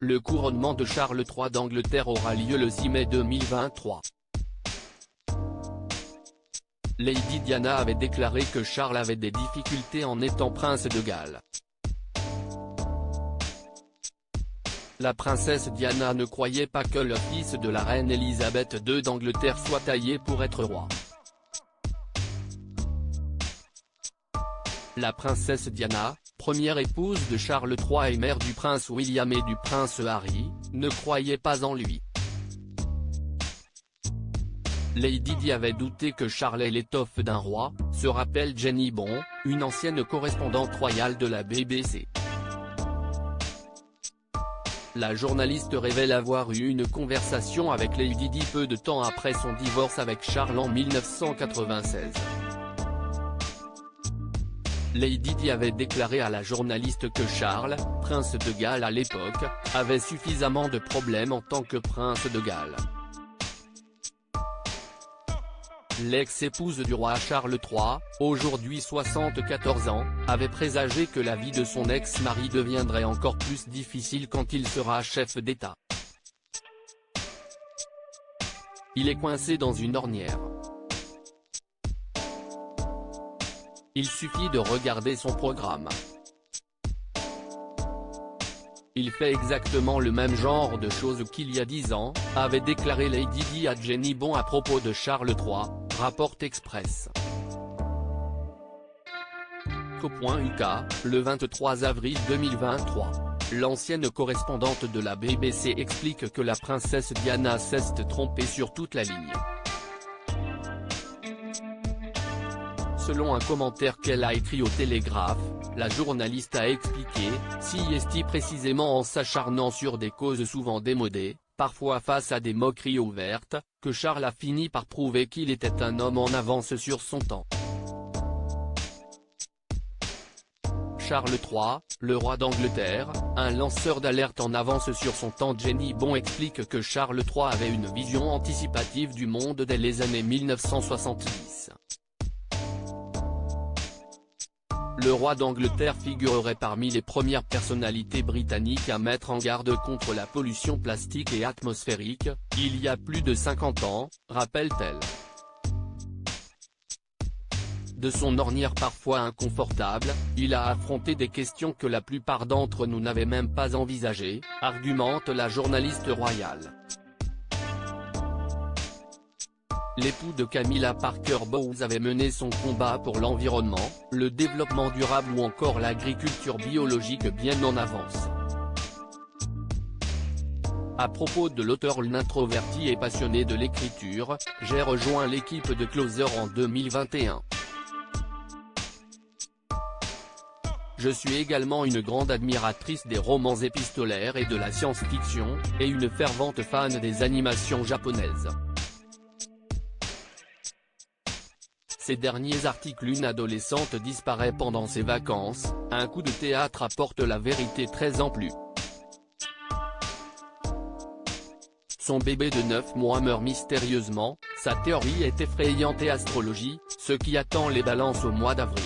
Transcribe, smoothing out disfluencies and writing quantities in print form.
Le couronnement de Charles III d'Angleterre aura lieu le 6 mai 2023. Lady Diana avait déclaré que Charles avait des difficultés en étant prince de Galles. La princesse Diana ne croyait pas que le fils de la reine Elisabeth II d'Angleterre soit taillé pour être roi. La princesse Diana, première épouse de Charles III et mère du prince William et du prince Harry, ne croyait pas en lui. Lady Di avait douté que Charles ait l'étoffe d'un roi, se rappelle Jenny Bon, une ancienne correspondante royale de la BBC. La journaliste révèle avoir eu une conversation avec Lady Di peu de temps après son divorce avec Charles en 1996. Lady Di avait déclaré à la journaliste que Charles, prince de Galles à l'époque, avait suffisamment de problèmes en tant que prince de Galles. L'ex-épouse du roi Charles III, aujourd'hui 74 ans, avait présagé que la vie de son ex-mari deviendrait encore plus difficile quand il sera chef d'État. Il est coincé dans une ornière. Il suffit de regarder son programme. Il fait exactement le même genre de choses qu'il y a 10 ans, avait déclaré Lady Di à Jenny Bon à propos de Charles III, rapporte Express. Co.uk, le 23 avril 2023, l'ancienne correspondante de la BBC explique que la princesse Diana s'est trompée sur toute la ligne. Selon un commentaire qu'elle a écrit au Télégraphe, la journaliste a expliqué, si précisément en s'acharnant sur des causes souvent démodées, parfois face à des moqueries ouvertes, que Charles a fini par prouver qu'il était un homme en avance sur son temps. Charles III, le roi d'Angleterre, un lanceur d'alerte en avance sur son temps. Jenny Bon explique que Charles III avait une vision anticipative du monde dès les années 1970. Le roi d'Angleterre figurerait parmi les premières personnalités britanniques à mettre en garde contre la pollution plastique et atmosphérique, il y a plus de 50 ans, rappelle-t-elle. De son ornière parfois inconfortable, il a affronté des questions que la plupart d'entre nous n'avaient même pas envisagées, argumente la journaliste royale. L'époux de Camilla Parker Bowles avait mené son combat pour l'environnement, le développement durable ou encore l'agriculture biologique bien en avance. À propos de l'auteur introverti et passionné de l'écriture, j'ai rejoint l'équipe de Closer en 2021. Je suis également une grande admiratrice des romans épistolaires et de la science-fiction, et une fervente fan des animations japonaises. Ces derniers articles. Une adolescente disparaît pendant ses vacances, un coup de théâtre apporte la vérité 13 ans plus. Son bébé de 9 mois meurt mystérieusement, sa théorie est effrayante et astrologie, ce qui attend les balances au mois d'avril.